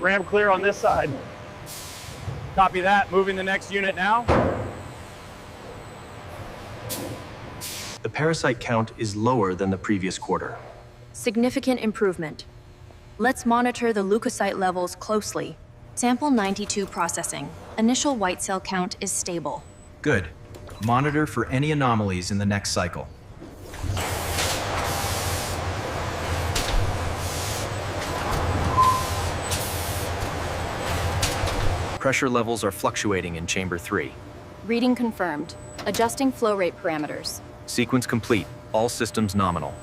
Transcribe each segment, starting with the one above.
Ramp clear on this side. Copy that. Moving the next unit now. The parasite count is lower than the previous quarter. Significant improvement. Let's monitor the leukocyte levels closely. Sample 92 processing. Initial white cell count is stable. Good. Monitor for any anomalies in the next cycle. Pressure levels are fluctuating in chamber 3. Reading confirmed. Adjusting flow rate parameters. Sequence complete. All systems nominal.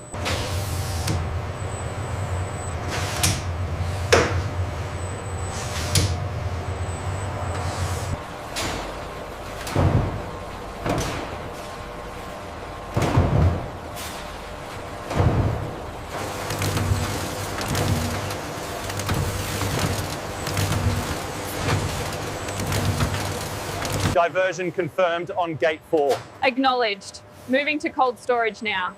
Diversion confirmed on gate 4. Acknowledged. Moving to cold storage now.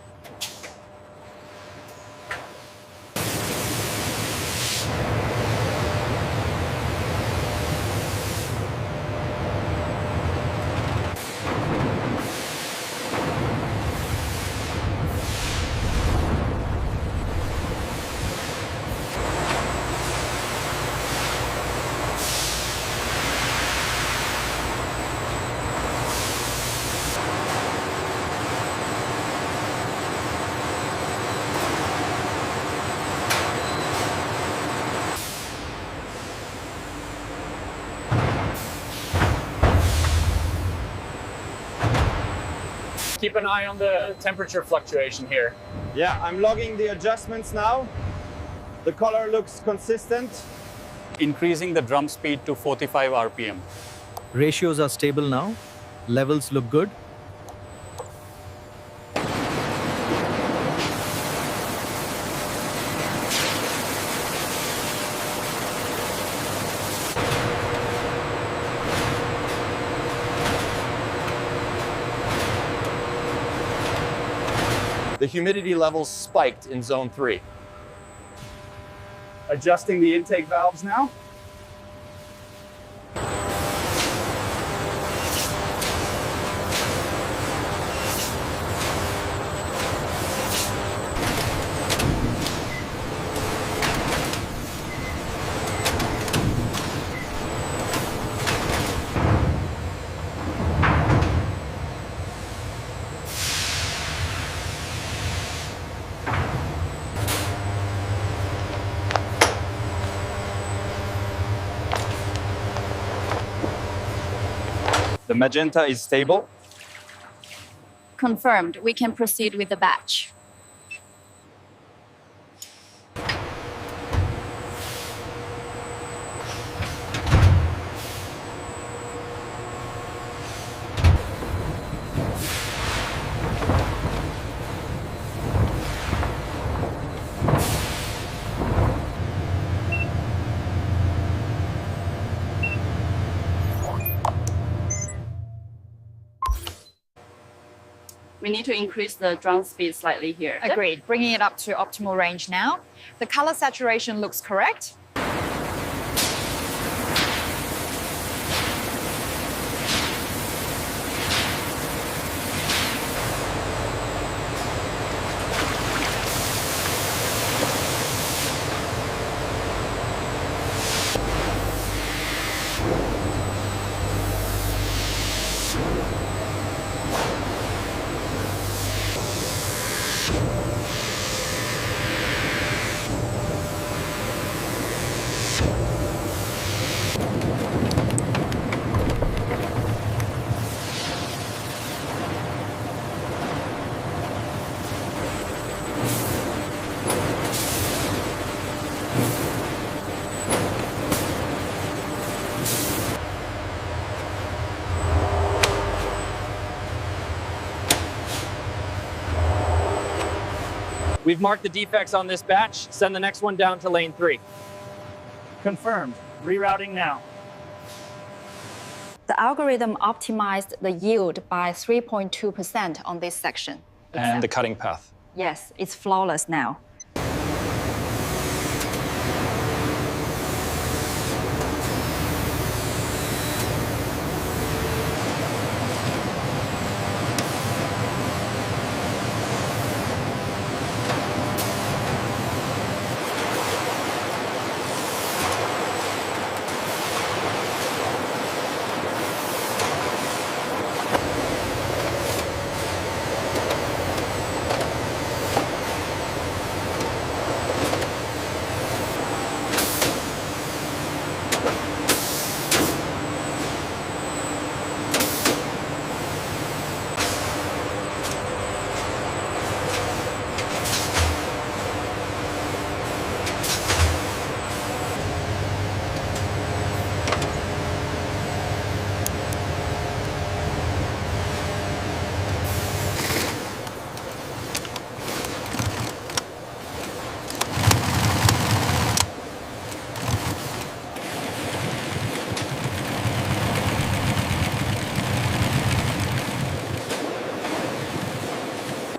Keep an eye on the temperature fluctuation here. Yeah, I'm logging the adjustments now. The color looks consistent. Increasing the drum speed to 45 RPM. Ratios are stable now. Levels look good. The humidity levels spiked in zone 3. Adjusting the intake valves now. The magenta is stable. Confirmed. We can proceed with the batch. We need to increase the drum speed slightly here. Agreed. Bringing it up to optimal range now. The color saturation looks correct. We've marked the defects on this batch. Send the next one down to lane 3. Confirmed. Rerouting now. The algorithm optimized the yield by 3.2% on this section. And the cutting path. Yes, it's flawless now.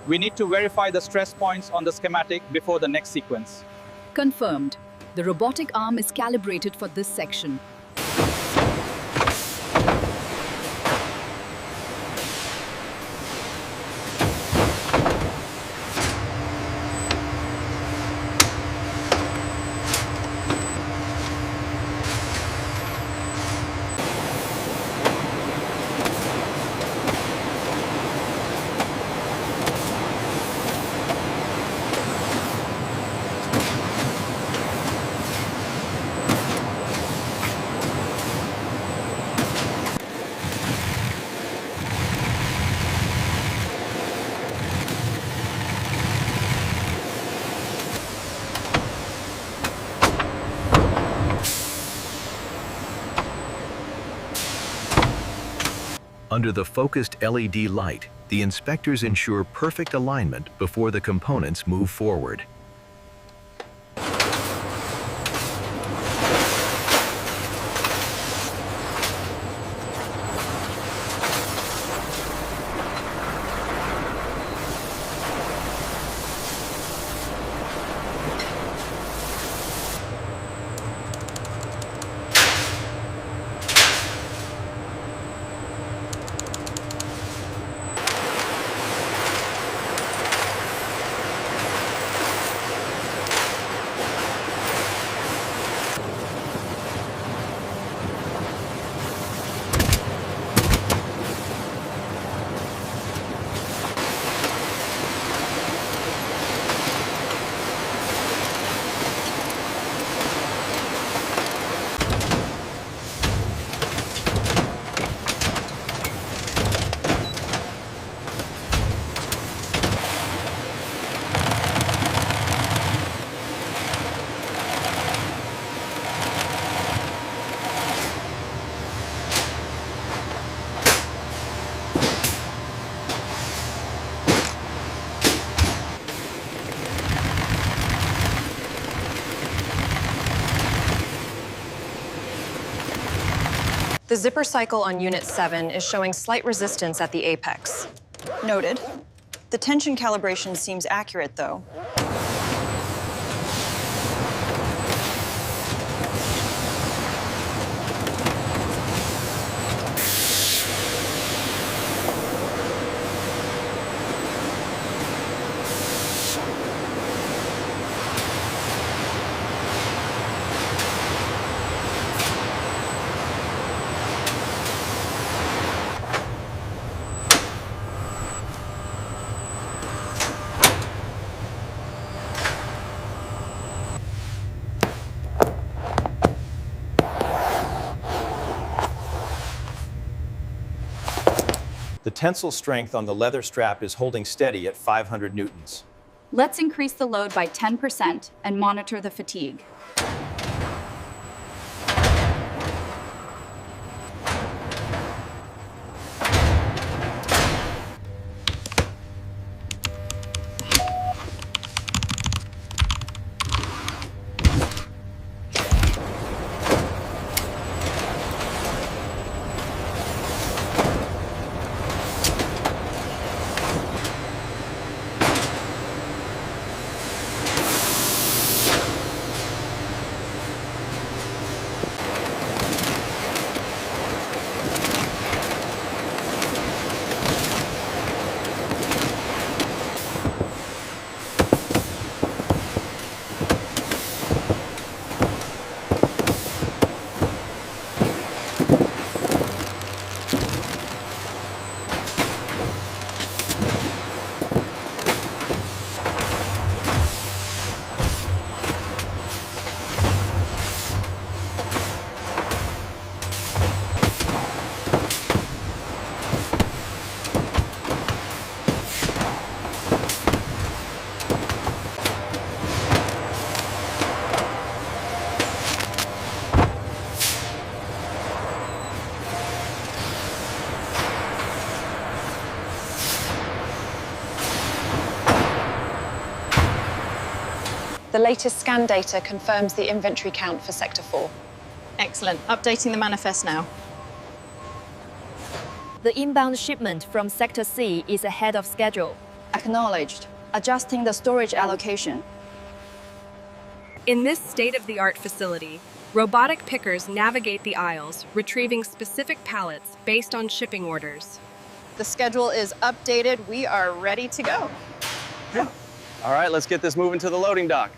We need to verify the stress points on the schematic before the next sequence. Confirmed. The robotic arm is calibrated for this section. Under the focused LED light, the inspectors ensure perfect alignment before the components move forward. The zipper cycle on Unit 7 is showing slight resistance at the apex. Noted. The tension calibration seems accurate, though. The tensile strength on the leather strap is holding steady at 500 newtons. Let's increase the load by 10% and monitor the fatigue. The latest scan data confirms the inventory count for Sector 4. Excellent. Updating the manifest now. The inbound shipment from Sector C is ahead of schedule. Acknowledged. Adjusting the storage allocation. In this state-of-the-art facility, robotic pickers navigate the aisles, retrieving specific pallets based on shipping orders. The schedule is updated. We are ready to go. All right, let's get this moving to the loading dock.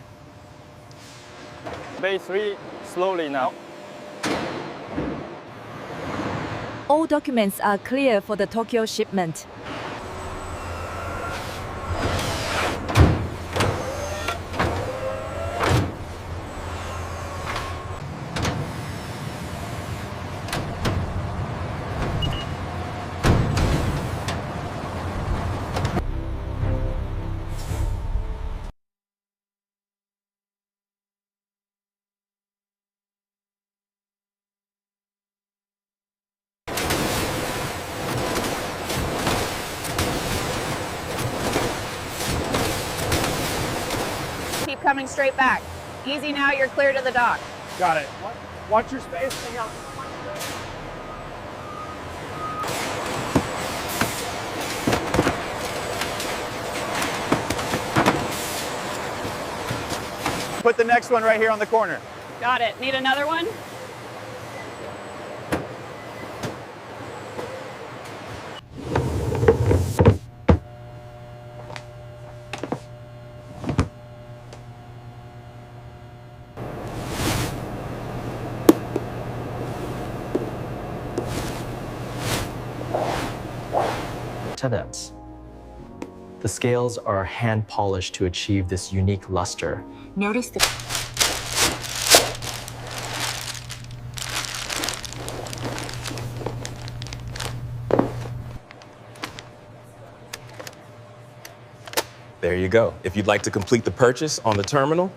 Bay 3, slowly now. All documents are clear for the Tokyo shipment. Keep coming straight back. Easy now, you're clear to the dock. Got it. Watch your space. Hang on. Put the next one right here on the corner. Got it. Need another one? Tenets. The scales are hand polished to achieve this unique luster. Notice the There you go. If you'd like to complete the purchase on the terminal.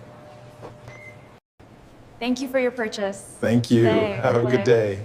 Thank you for your purchase. Thank you. Have a good day.